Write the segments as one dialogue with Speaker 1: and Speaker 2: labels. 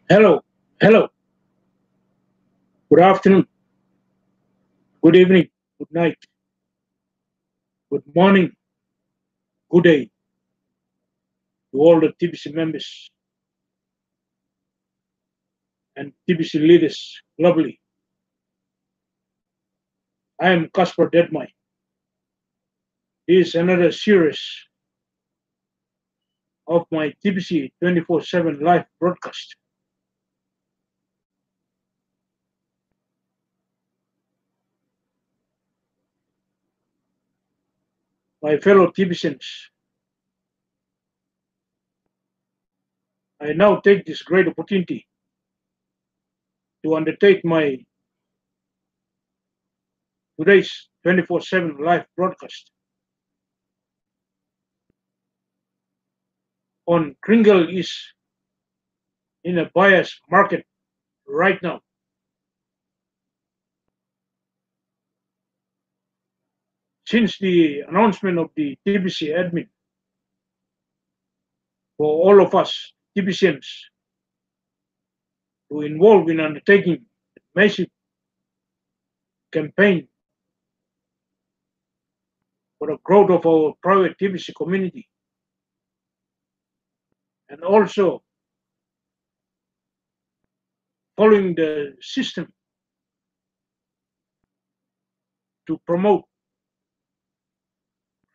Speaker 1: Hello, hello, good afternoon, good evening, good night, good morning, good day to all the TBC members and TBC leaders globally. I am Caspar Deadmine. This is another series of my TBC 24/7 live broadcast. My fellow TBCans, I now take this great opportunity to undertake my today's 24/7 live broadcast on Kringle is in a buyer's market right now. Since the announcement of the TBC admin for all of us TBCans to involve in undertaking a massive campaign for the growth of our private TBC community, and also following the system to promote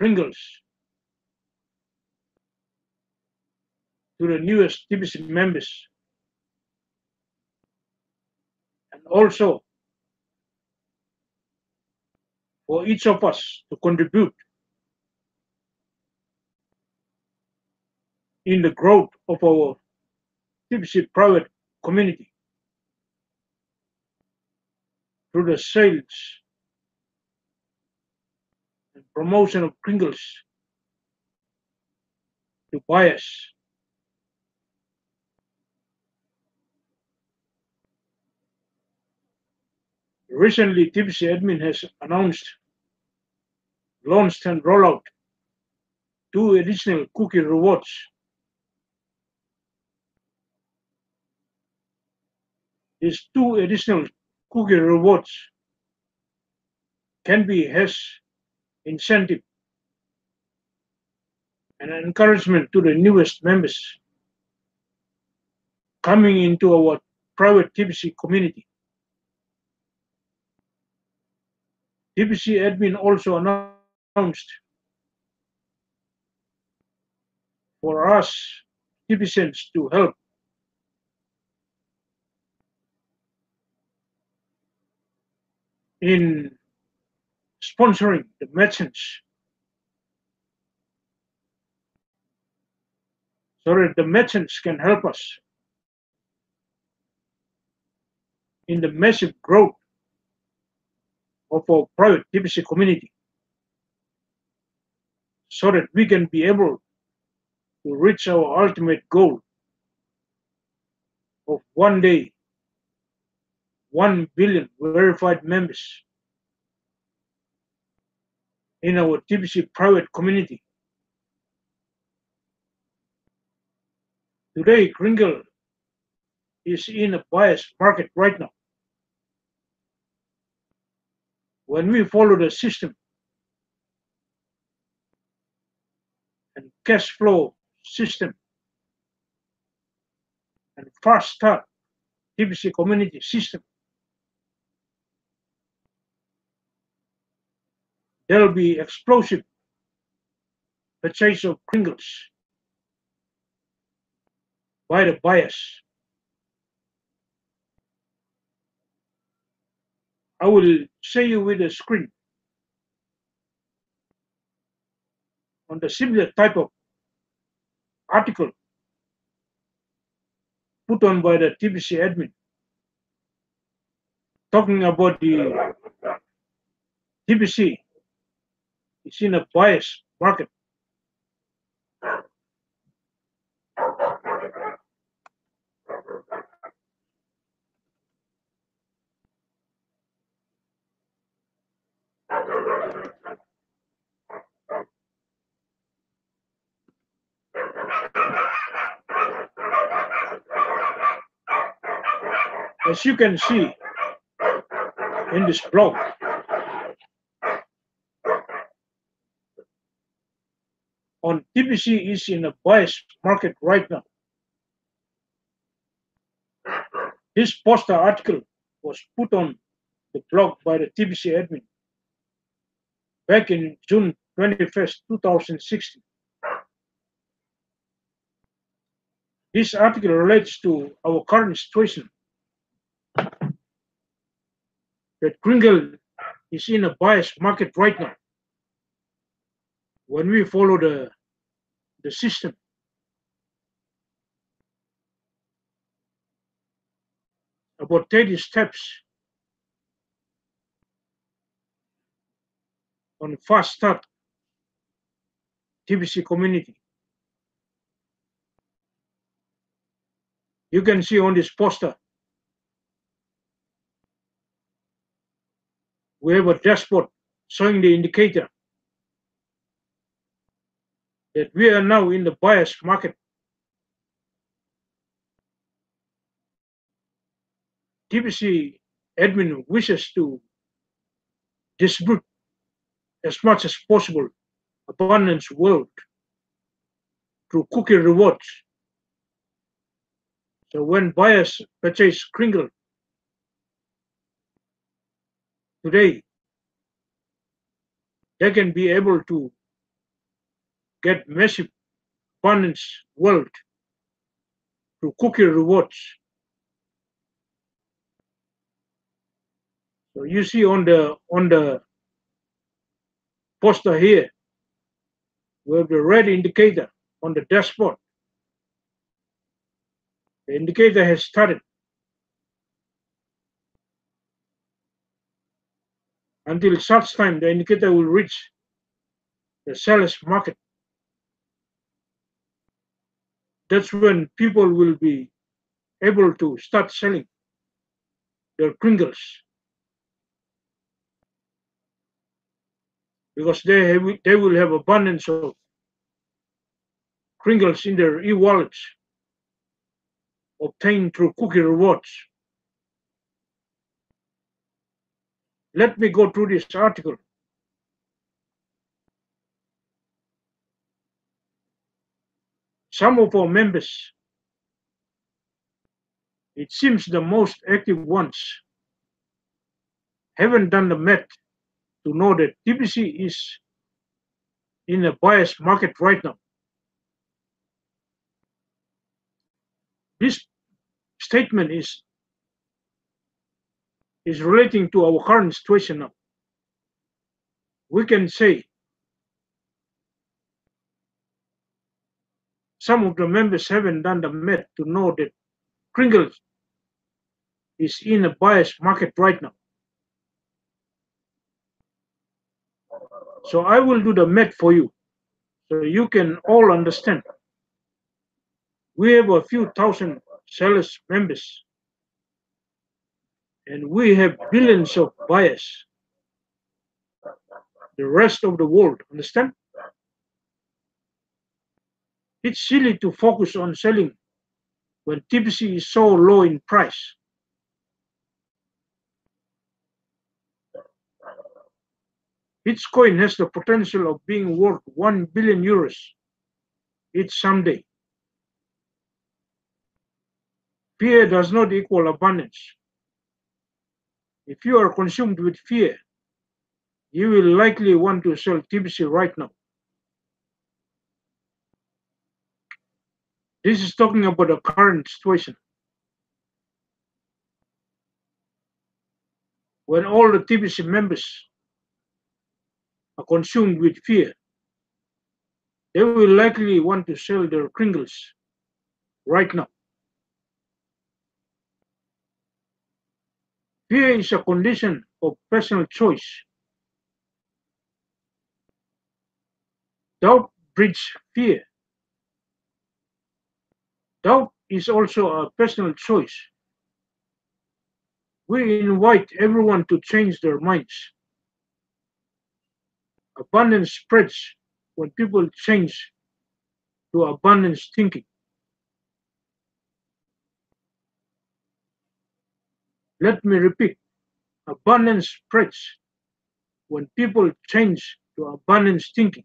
Speaker 1: Kringles to the newest TBC members, and also for each of us to contribute in the growth of our TBC private community through the sales and promotion of Kringles to buyers. Recently, TBC admin has announced, launched and rolled out two additional cookie rewards. These two additional cookie rewards can be as incentive and encouragement to the newest members coming into our private TBC community. TBC admin also announced for us TBCs to help in sponsoring the merchants so that the merchants can help us in the massive growth of our private TBC community so that we can be able to reach our ultimate goal of one day 1 billion verified members in our TBC private community. Today, Kringle is in a buyer's market right now. When we follow the system and cash flow system and fast start TBC community system, there will be explosive purchase of Kringles by the buyers. I will show you with a screen on the similar type of article put on by the TBC admin talking about the TBC is in a buyer's market. As you can see in this blog, on TBC is in a buyer's market right now. This poster article was put on the blog by the TBC admin back in June 21st, 2016. This article relates to our current situation that Kringle is in a buyer's market right now. When we follow the system, about 30 steps on fast start TBC community. You can see on this poster, we have a dashboard showing the indicator that we are now in the buyer's market. TBC admin wishes to distribute as much as possible abundance wealth through cookie rewards. So when buyers purchase Kringle today, they can be able to get massive abundance wealth through cookie rewards. So you see on the poster here, we have the red indicator on the dashboard. The indicator has started. Until such time, the indicator will reach the seller's market. That's when people will be able to start selling their Kringles, because they will have abundance of Kringles in their e-wallets obtained through cookie rewards. Let me go through this article. Some of our members, it seems the most active ones, haven't done the math to know that TBC is in a buyer's market right now. This statement is relating to our current situation now. We can say some of the members haven't done the math to know that Kringle is in a buyer's market right now. So I will do the math for you so you can all understand. We have a few thousand sellers members and we have billions of buyers. The rest of the world, understand? It's silly to focus on selling when TBC is so low in price. Each coin has the potential of being worth 1 billion euros each someday. Fear does not equal abundance. If you are consumed with fear, you will likely want to sell TBC right now. This is talking about the current situation. When all the TBC members are consumed with fear, they will likely want to sell their Kringles right now. Fear is a condition of personal choice. Doubt breeds fear. Doubt is also a personal choice. We invite everyone to change their minds. Abundance spreads when people change to abundance thinking. Let me repeat, abundance spreads when people change to abundance thinking.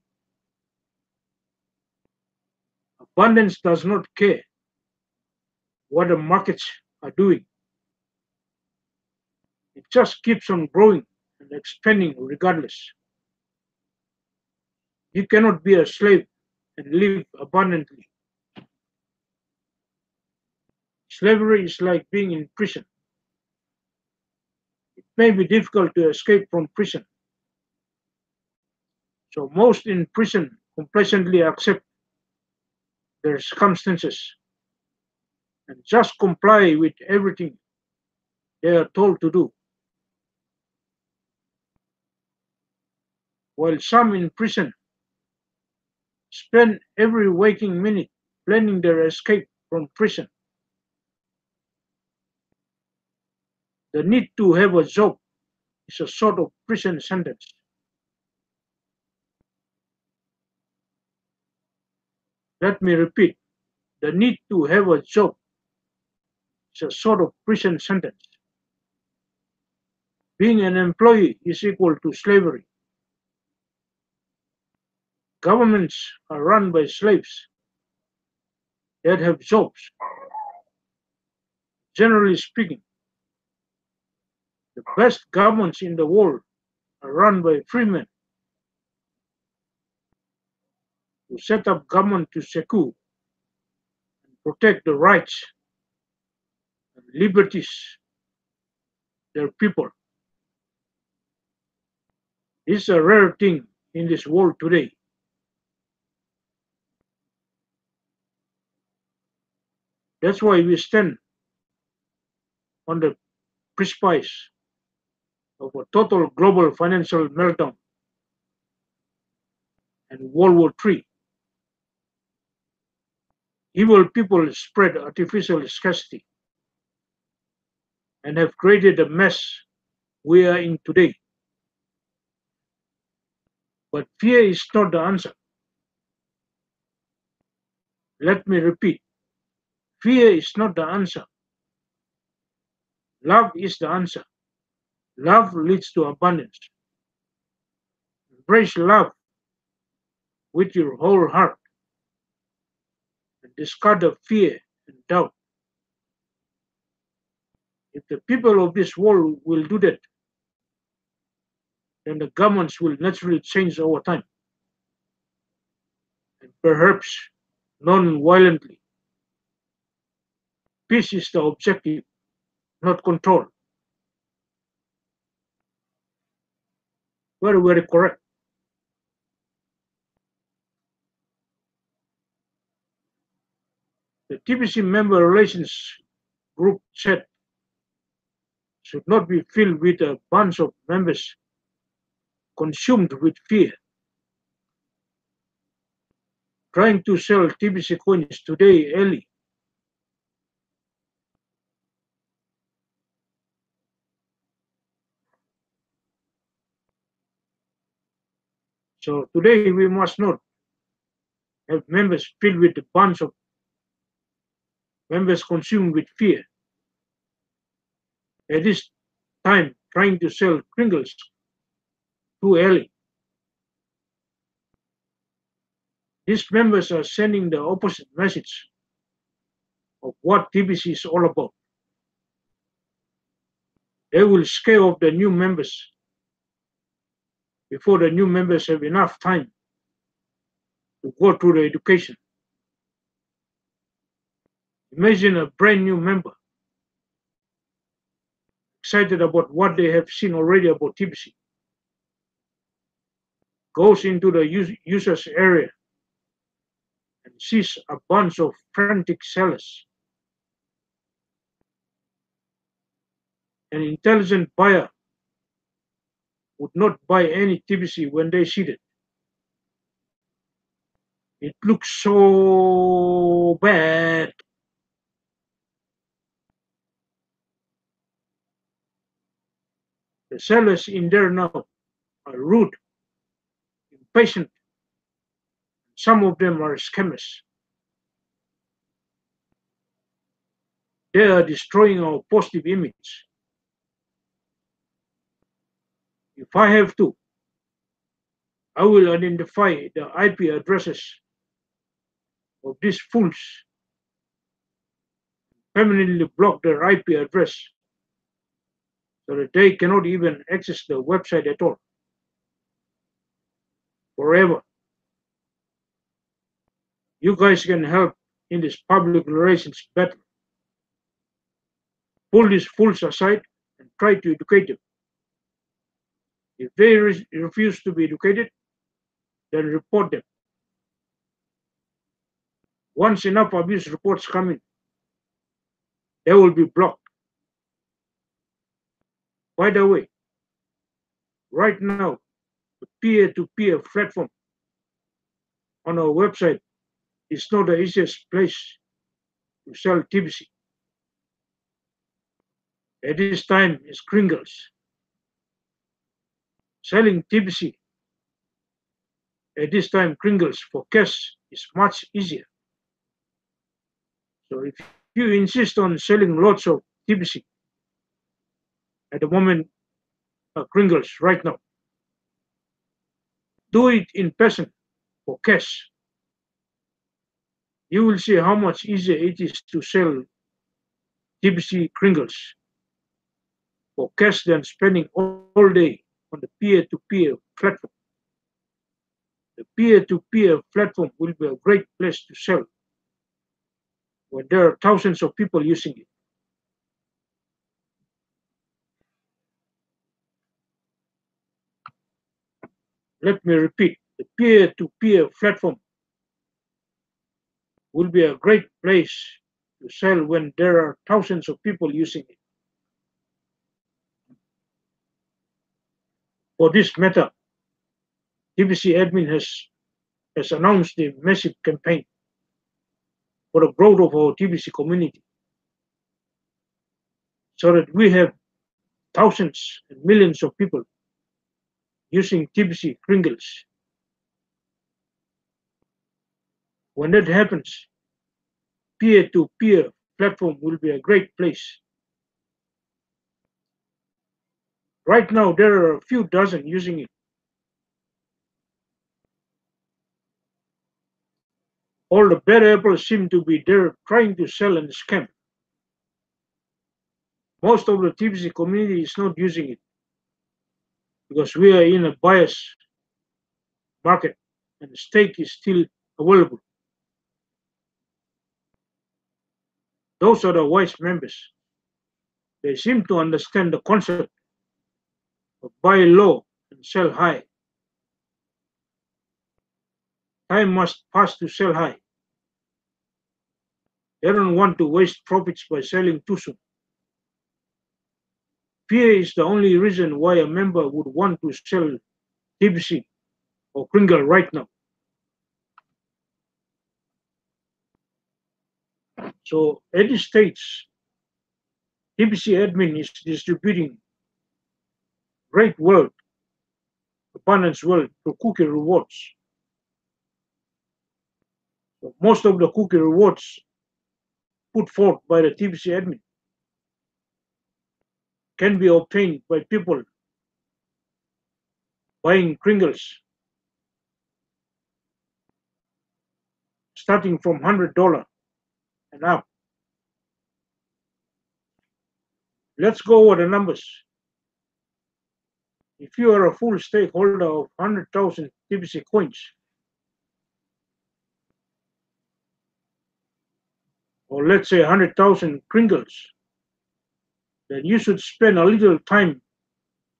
Speaker 1: Abundance does not care what the markets are doing. It just keeps on growing and expanding regardless. You cannot be a slave and live abundantly. Slavery is like being in prison. It may be difficult to escape from prison, so most in prison complacently accept their circumstances and just comply with everything they are told to do, while some in prison spend every waking minute planning their escape from prison. The need to have a job is a sort of prison sentence. Let me repeat, the need to have a job is a sort of prison sentence. Being an employee is equal to slavery. Governments are run by slaves that have jobs. Generally speaking, the best governments in the world are run by free men who set up government to secure and protect the rights and liberties of their people. This is a rare thing in this world today. That's why we stand on the precipice of a total global financial meltdown and World War III. Evil people spread artificial scarcity and have created the mess we are in today. But fear is not the answer. Let me repeat, fear is not the answer. Love is the answer. Love leads to abundance. Embrace love with your whole heart and discard the fear and doubt. If the people of this world will do that, then the governments will naturally change over time, and perhaps non-violently. Peace is the objective, not control. Very, very correct. The TBC member relations group chat should not be filled with a bunch of members consumed with fear, trying to sell TBC coins today early. So today we must not have members filled with a bunch of members consumed with fear. At this time, trying to sell Kringles too early. These members are sending the opposite message of what TBC is all about. They will scare off the new members before the new members have enough time to go through the education. Imagine a brand new member excited about what they have seen already about TBC, goes into the users area and sees a bunch of frantic sellers. An intelligent buyer would not buy any TBC when they see it. It looks so bad. The sellers in there now are rude, impatient. Some of them are scammers. They are destroying our positive image If I have to, I will identify the IP addresses of these fools, permanently block their IP address so that they cannot even access the website at all, forever. You guys can help in this public relations battle. Pull these fools aside and try to educate them. If they refuse to be educated, then report them. Once enough abuse reports come in, they will be blocked. By the way, right now, the peer-to-peer platform on our website is not the easiest place to sell TBC. At this time, it's Kringles. Selling TBC at this time, Kringles for cash is much easier. So if you insist on selling lots of TBC at the moment, Kringles right now, do it in person for cash. You will see how much easier it is to sell TBC Kringles for cash than spending all day on the peer-to-peer platform. The peer-to-peer platform will be a great place to sell when there are thousands of people using it. Let me repeat, the peer-to-peer platform will be a great place to sell when there are thousands of people using it. For this matter, TBC admin has announced a massive campaign for the growth of our TBC community so that we have thousands and millions of people using TBC Kringles. When that happens, peer-to-peer platform will be a great place. Right now, there are a few dozen using it. All the bad apples seem to be there trying to sell and scam. Most of the TBC community is not using it because we are in a biased market and the stake is still available. Those are the wise members. They seem to understand the concept of buy low and sell high. Time must pass to sell high. They don't want to waste profits by selling too soon. Fear is the only reason why a member would want to sell TBC or Kringle right now. So at this stage, TBC admin is distributing great wealth, abundance wealth through cookie rewards. So most of the cookie rewards put forth by the TBC admin can be obtained by people buying Kringles starting from $100 and up. Let's go over the numbers. If you are a full stakeholder of 100,000 TBC coins, or let's say 100,000 Kringles, then you should spend a little time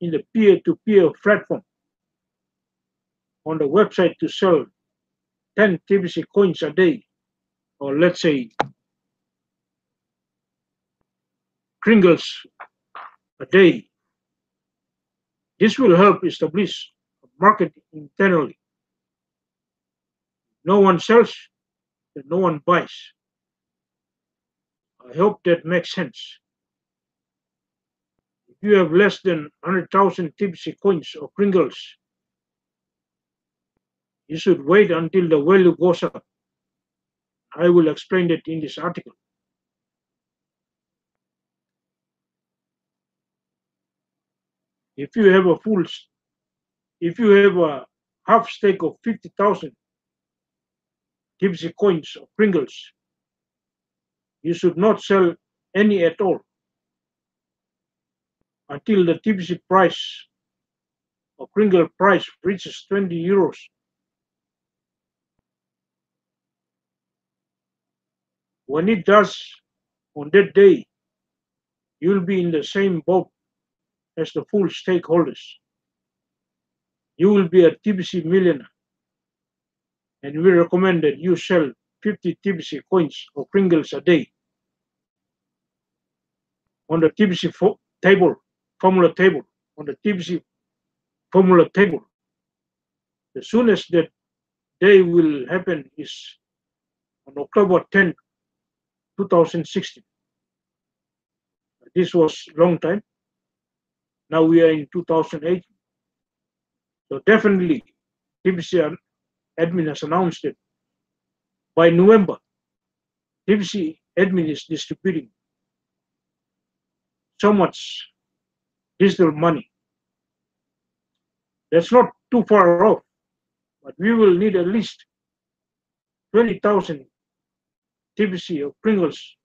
Speaker 1: in the peer-to-peer platform on the website to sell 10 TBC coins a day, or let's say Kringles a day. This will help establish a market internally. No one sells, and no one buys. I hope that makes sense. If you have less than 100,000 TBC coins or Kringles, you should wait until the value goes up. I will explain that in this article. If you have a full, if you have a half stake of 50,000 Tipsy coins or Pringles, you should not sell any at all until the Tipsy price or Kringle price reaches 20 euros. When it does, on that day, you'll be in the same boat as the full stakeholders. You will be a TBC millionaire, and we recommend that you sell 50 TBC coins or Pringles a day on the TBC formula table, on the TBC formula table. The soonest that day will happen is on October 10, 2016. This was long time. Now we are in 2008. So definitely, TBC admin has announced that by November, TBC admin is distributing so much digital money. That's not too far off, but we will need at least 20,000 TBC or Pringles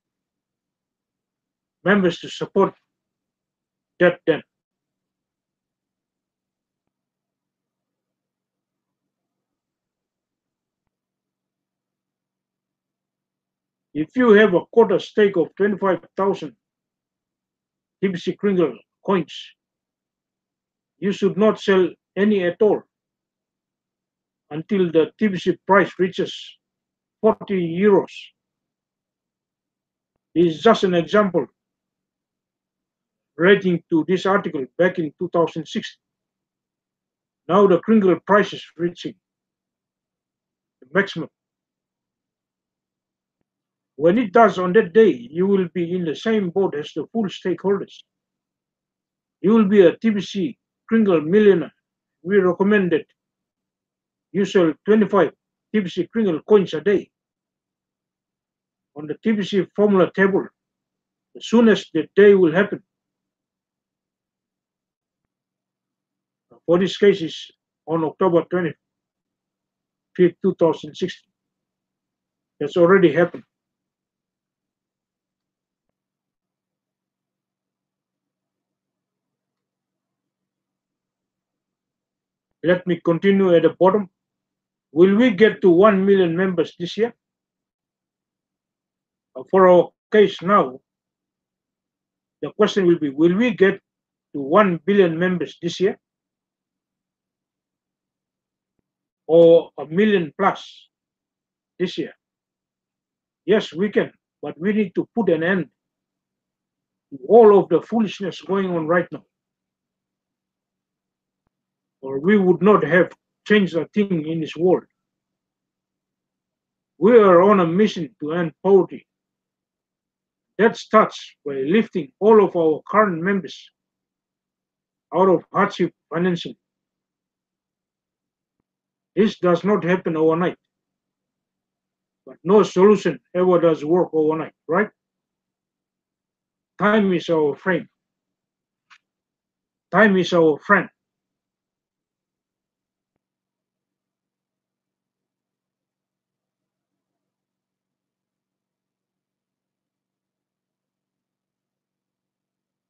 Speaker 1: members to support that then. If you have a quota stake of 25,000 TBC Kringle coins, you should not sell any at all until the TBC price reaches 40 euros. This is just an example relating to this article back in 2006. Now the Kringle price is reaching the maximum. When it does on that day, you will be in the same boat as the full stakeholders. You will be a TBC Kringle millionaire. We recommend that you sell 25 TBC Kringle coins a day on the TBC formula table. The soonest that day will happen. For this case is on October 25th, 2016. That's already happened. Let me continue at the bottom. Will we get to 1 million members this year? For our case now, the question will we get to 1 billion members this year? Or a million plus this year? Yes, we can, but we need to put an end to all of the foolishness going on right now. Or we would not have changed a thing in this world. We are on a mission to end poverty. That starts by lifting all of our current members out of hardship financially. This does not happen overnight. But no solution ever does work overnight, right? Time is our friend. Time is our friend.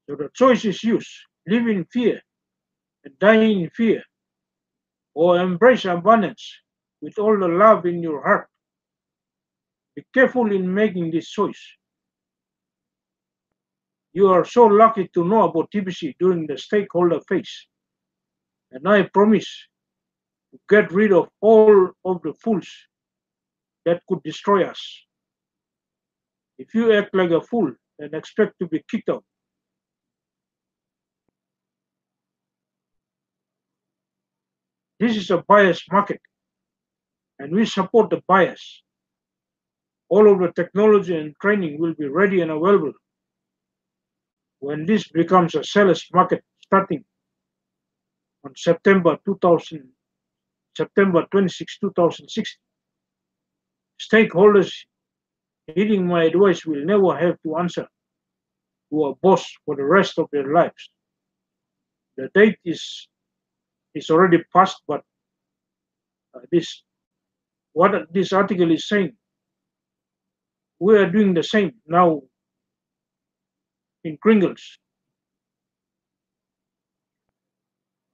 Speaker 1: So the choice is yours. Live in fear and die in fear, or embrace abundance with all the love in your heart. Be careful in making this choice. You are so lucky to know about TBC during the stakeholder phase, and I promise to get rid of all of the fools that could destroy us. If you act like a fool and expect to be kicked out, this is a biased market, and we support the bias. All of the technology and training will be ready and available when this becomes a seller's market starting on September 26, 2016. Stakeholders heeding my advice will never have to answer to a boss for the rest of their lives. The date is already past, but this what this article is saying, we are doing the same now in Kringles.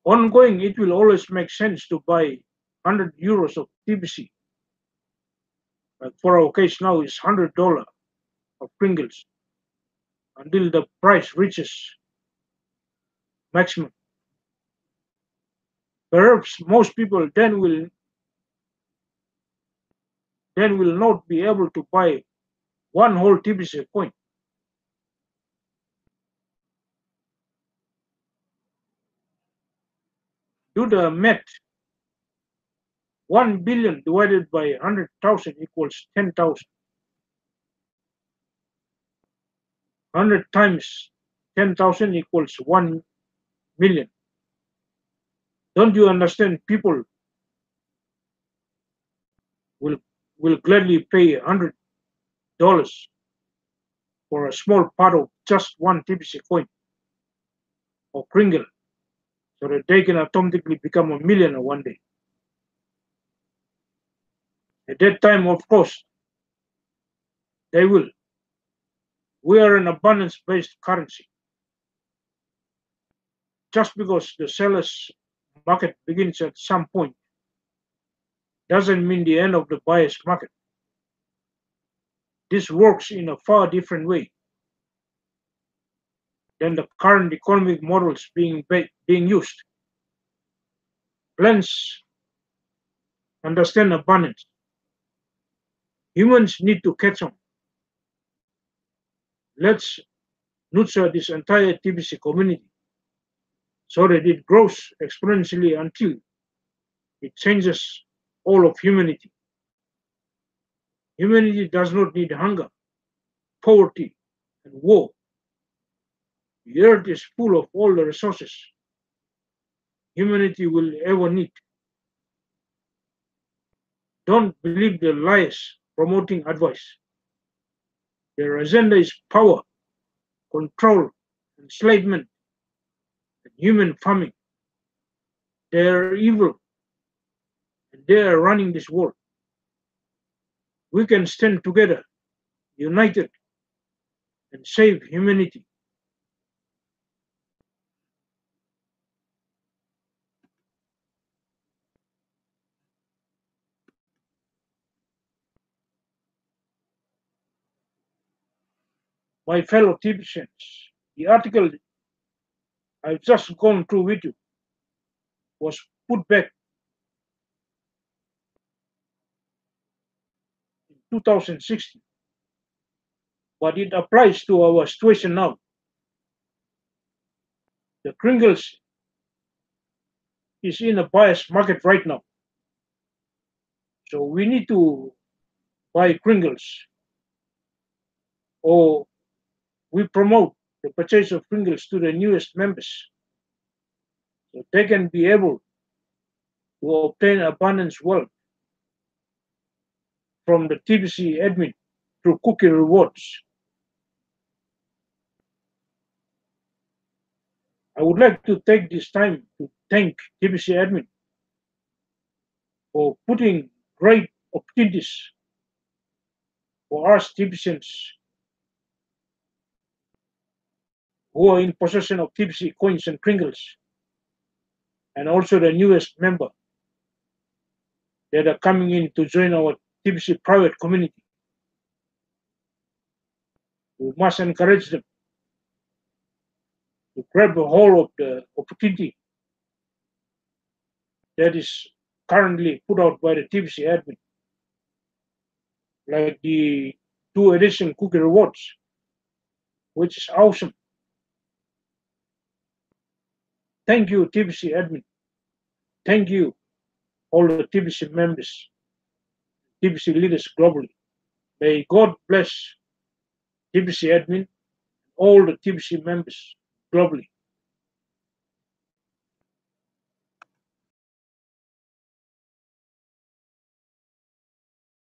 Speaker 1: Ongoing, it will always make sense to buy 100 euros of TBC. Like for our case now is $100 of Pringles until the price reaches maximum. Perhaps most people then will not be able to buy one whole TBC coin. Do the math. 1 billion divided by 100,000 equals 10,000. 100 times 10,000 equals 1 million. Don't you understand? People will gladly pay $100 for a small part of just one TBC coin or Kringle so that they can automatically become a millionaire one day. At that time, of course, they will. We are an abundance-based currency. Just because the seller's market begins at some point doesn't mean the end of the buyer's market. This works in a far different way than the current economic models being used. Let's understand abundance. Humans need to catch on. Let's nurture this entire TBC community so that it grows exponentially until it changes all of humanity. Humanity does not need hunger, poverty, and war. The earth is full of all the resources humanity will ever need. Don't believe the lies promoting advice. Their agenda is power, control, enslavement, and human farming. They are evil, and they are running this world. We can stand together, united, and save humanity. My fellow Tibetans, the article I've just gone through with you was put back in 2016, but it applies to our situation now. The Kringles is in a buyer's market right now, so we need to buy Kringles, or we promote the purchase of Kringles to the newest members so they can be able to obtain abundance wealth from the TBC admin through cookie rewards. I would like to take this time to thank TBC admin for putting great opportunities for us TBCans who are in possession of TBC coins and Kringles, and also the newest member that are coming in to join our TBC private community. We must encourage them to grab a hold of the opportunity that is currently put out by the TBC admin, like the 2 edition cookie rewards, which is awesome. Thank you, TBC admin. Thank you, all the TBC members, TBC leaders globally. May God bless TBC admin, all the TBC members globally.